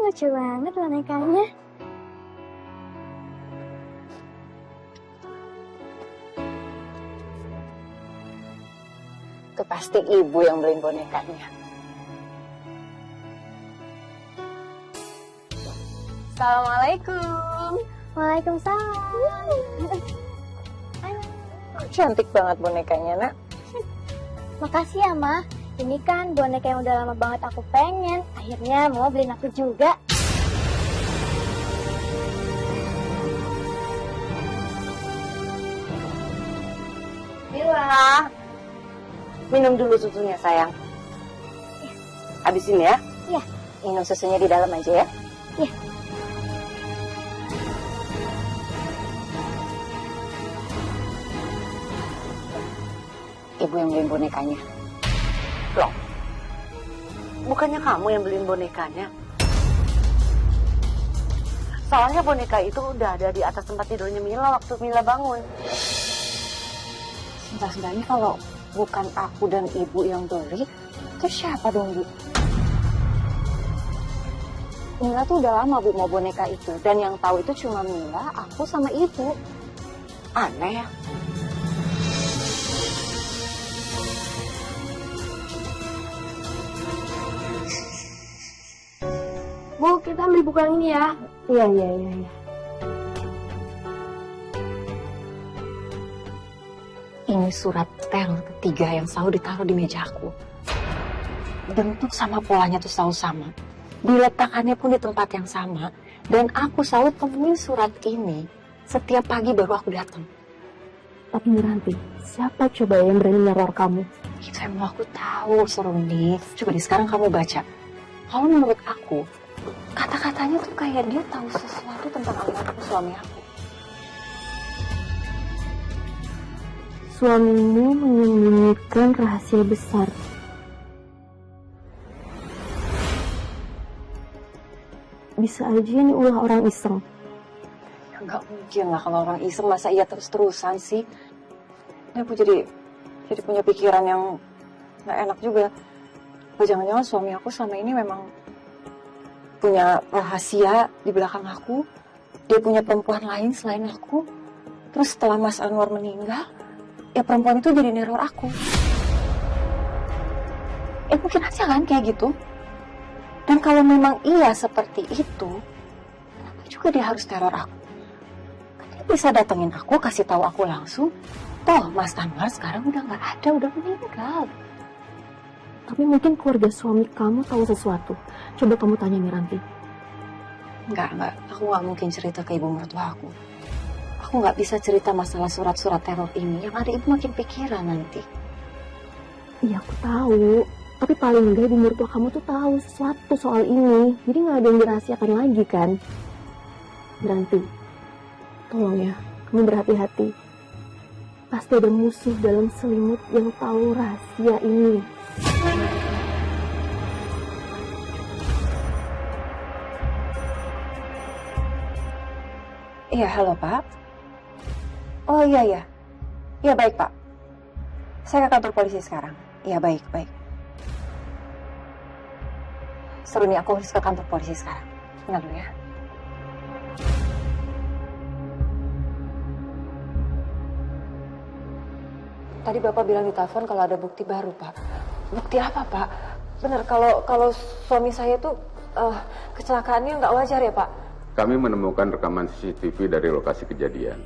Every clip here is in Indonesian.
lucu banget bonekanya. Itu pasti ibu yang beliin bonekanya. Assalamualaikum. Waalaikumsalam. Cantik banget bonekanya, Nak. Makasih ya, Ma. Ini kan boneka yang udah lama banget aku pengen. Akhirnya mau beliin aku juga. Mila, minum dulu susunya, sayang. Habisin ya. Iya. Minum susunya di dalam aja ya. Iya. Ibu yang beliin bonekanya. Loh, bukannya kamu yang beliin bonekanya? Soalnya boneka itu udah ada di atas tempat tidurnya Mila waktu Mila bangun. Sebentar, ini kalau bukan aku dan ibu yang beli, terus siapa dong, Bu? Mila tuh udah lama, Bu, mau boneka itu. Dan yang tahu itu cuma Mila, aku sama ibu. Aneh ya. Bu, kita ambil buku yang ini ya. Iya. Ini surat teror ketiga yang selalu ditaruh di meja aku. Bentuk sama polanya tuh selalu sama. Diletakkannya pun di tempat yang sama. Dan aku selalu temuin surat ini setiap pagi baru aku datang. Tapi Miranti, siapa coba yang berani neror kamu? Itu yang mau aku tahu, Seruni. Coba deh sekarang kamu baca. Kalau menurut aku, kata-katanya tuh kayak dia tahu sesuatu tentang almarhum suami aku. Suamimu menyembunyikan rahasia besar. Bisa aja ini ulah orang iseng. Ya nggak mungkin lah kalau orang iseng, masa iya terus-terusan sih. Ini aku jadi punya pikiran yang nggak enak juga. Apa jangan-jangan suami aku selama ini memang punya rahasia di belakang aku. Dia punya perempuan lain selain aku. Terus setelah Mas Anwar meninggal, ya perempuan itu jadi neror aku. Mungkin aja kan kayak gitu. Dan kalau memang iya seperti itu, kenapa juga dia harus teror aku? Kan dia bisa datengin aku, kasih tahu aku langsung. Toh Mas Anwar sekarang udah nggak ada, udah meninggal. Tapi mungkin keluarga suami kamu tahu sesuatu. Coba kamu tanya Miranti. Enggak. Aku nggak mungkin cerita ke ibu mertua aku. Aku nggak bisa cerita masalah surat-surat teror ini. Yang ada ibu makin pikiran nanti. Iya, aku tahu. Tapi paling enggak ibu mertua kamu tuh tahu sesuatu soal ini. Jadi nggak ada yang dirahasiakan lagi kan? Miranti, tolong ya, kamu berhati-hati. Pasti ada musuh dalam selimut yang tahu rahasia ini. Iya, halo Pak. Oh iya. Iya baik Pak. Saya ke kantor polisi sekarang. Iya baik. Seru nih, aku harus ke kantor polisi sekarang. Bentar dulu ya. Tadi Bapak bilang di telepon kalau ada bukti baru, Pak. Bukti apa, Pak? Benar, kalau suami saya tuh kecelakaannya nggak wajar ya, Pak? Kami menemukan rekaman CCTV dari lokasi kejadian.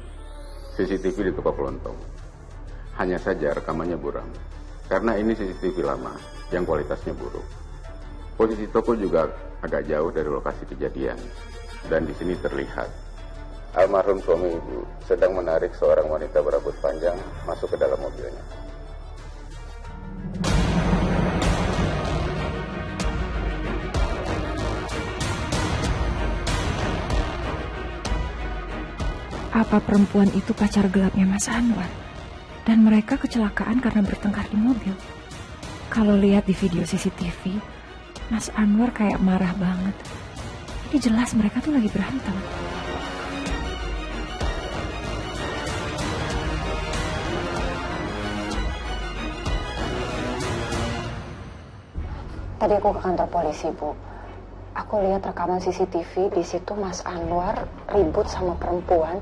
CCTV di toko kelontong. Hanya saja rekamannya buram. Karena ini CCTV lama yang kualitasnya buruk. Posisi toko juga agak jauh dari lokasi kejadian. Dan di sini terlihat almarhum suami ibu sedang menarik seorang wanita berambut panjang masuk ke dalam mobilnya. Apa perempuan itu pacar gelapnya Mas Anwar? Dan mereka kecelakaan karena bertengkar di mobil. Kalau lihat di video CCTV, Mas Anwar kayak marah banget. Ini jelas mereka tuh lagi berantem. Tadi aku ke kantor polisi, Bu. Aku lihat rekaman CCTV, di situ Mas Anwar ribut sama perempuan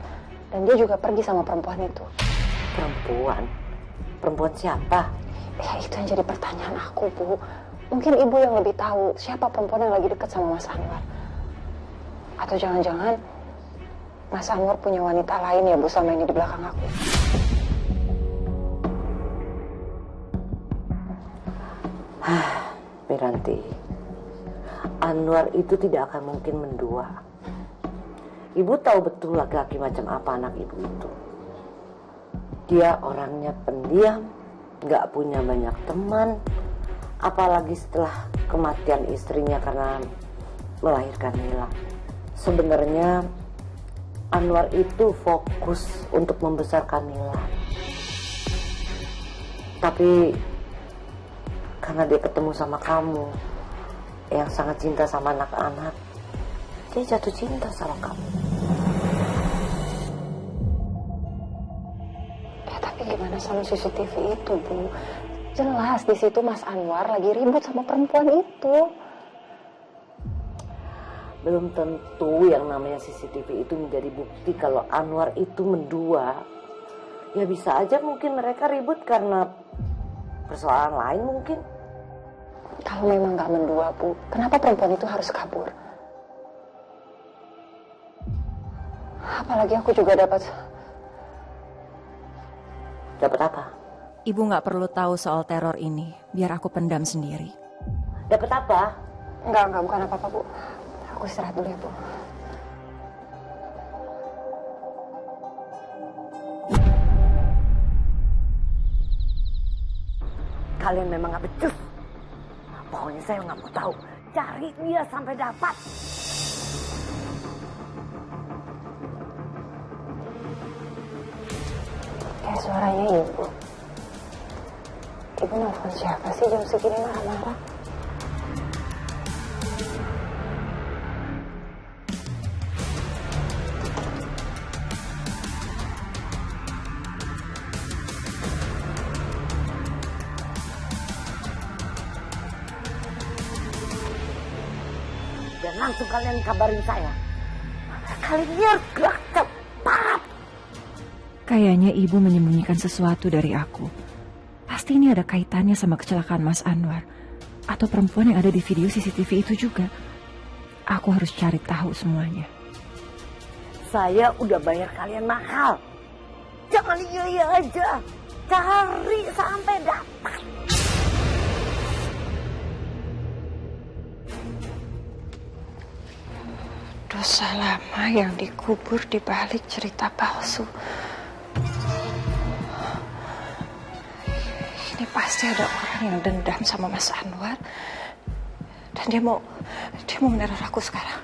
dan dia juga pergi sama perempuan itu. Perempuan? Perempuan siapa? Ya itu yang jadi pertanyaan aku, Bu. Mungkin Ibu yang lebih tahu siapa perempuan yang lagi dekat sama Mas Anwar. Atau jangan-jangan Mas Anwar punya wanita lain ya, Bu, sama ini di belakang aku. Miranti, Anwar itu tidak akan mungkin mendua. Ibu tahu betul laki-laki macam apa anak ibu itu. Dia orangnya pendiam, gak punya banyak teman, apalagi setelah kematian istrinya karena melahirkan Mila. Sebenarnya Anwar itu fokus untuk membesarkan Mila. Tapi karena dia ketemu sama kamu yang sangat cinta sama anak-anak, dia jatuh cinta sama kamu. Ya tapi gimana sama CCTV itu, Bu? Jelas di situ Mas Anwar lagi ribut sama perempuan itu. Belum tentu yang namanya CCTV itu menjadi bukti kalau Anwar itu mendua. Ya bisa aja mungkin mereka ribut karena persoalan lain mungkin. Kalau memang nggak mendua, Bu, kenapa perempuan itu harus kabur? Apalagi aku juga dapat Dapat apa? Ibu nggak perlu tahu soal teror ini, biar aku pendam sendiri. Dapat apa? Enggak, bukan apa-apa, Bu. Aku istirahat dulu ya, Bu. Kalian memang gak becus. Pokoknya saya gak mau tahu. Cari dia sampai dapat. Kayak suaranya Ibu. Ibu nelfon siapa sih jam segini marah-marah? Dan langsung kalian kabarin saya. Kalian harus gerak cepat. Kayaknya ibu menyembunyikan sesuatu dari aku. Pasti ini ada kaitannya sama kecelakaan Mas Anwar. Atau perempuan yang ada di video CCTV itu juga. Aku harus cari tahu semuanya. Saya udah bayar kalian mahal. Jangan iya aja. Cari sampai dapat. Dosa lama yang dikubur di balik cerita palsu. Ini pasti ada orang yang dendam sama Mas Anwar. Dan dia mau meneror aku sekarang.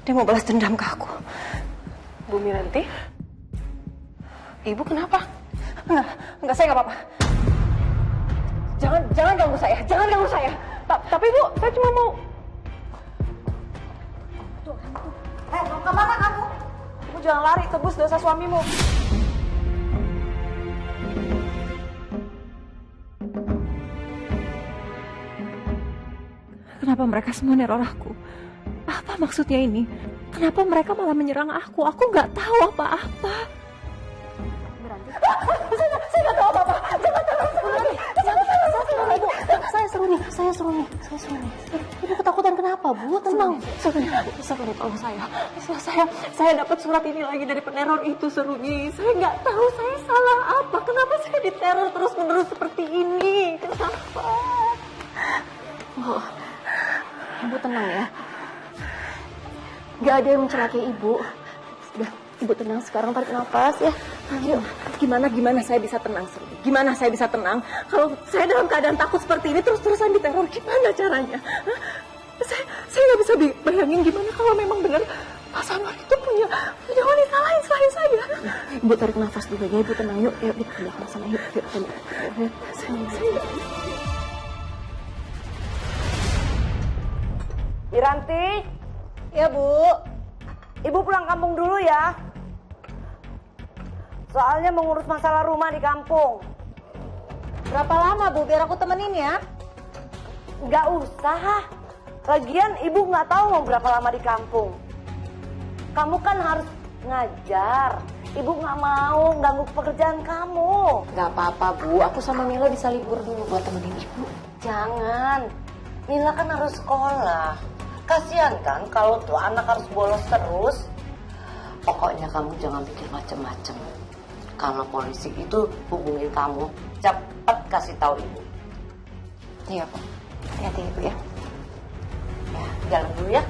Dia mau balas dendam ke aku. Bu Miranti? Ibu kenapa? Enggak, saya nggak apa-apa. Jangan ganggu saya. Tapi Bu, saya cuma mau... Mau kemana kamu? Kamu jangan lari, tebus dosa suamimu. Kenapa mereka semua neror aku? Apa maksudnya ini? Kenapa mereka malah menyerang aku? Aku nggak tahu apa-apa. Saya nggak tahu apa-apa. Saya suruh nih. Ibu ketakutan kenapa, Bu? Tenang. Serunya tolong saya. Saya dapat surat ini lagi dari peneror itu, serunya. Saya nggak tahu saya salah apa. Kenapa saya diteror terus-menerus seperti ini? Kenapa? Ibu tenang ya. Gak ada yang mencelakai Ibu. Sudah, Ibu tenang sekarang, tarik nafas ya. Yuk, gimana saya bisa tenang, Seru? Gimana saya bisa tenang? Kalau saya dalam keadaan takut seperti ini terus-terusan diteror, gimana caranya? Hah? Saya nggak bisa bayangin gimana kalau memang benar Mas Anwar itu punya wanita lain selain saya. Ibu tarik nafas dulu ya, Ibu tenang. Yuk kita ke belakang sana. Yuk. Miranti? Ya, Bu. Ibu pulang kampung dulu ya. Soalnya mengurus masalah rumah di kampung. Berapa lama, Bu? Biar aku temenin ya. Nggak usah. Lagian ibu nggak tahu mau berapa lama di kampung. Kamu kan harus ngajar. Ibu nggak mau ganggu pekerjaan kamu. Gak apa-apa Bu, aku sama Mila bisa libur dulu buat temenin ibu. Jangan. Mila kan harus sekolah. Kasihan kan kalau tuh anak harus bolos terus. Pokoknya kamu jangan pikir macem-macem. Kalau polisi itu hubungin kamu, cepet kasih tahu ibu. Iya Bu, hati-hati ibu ya. Ya, jalan dulu ya.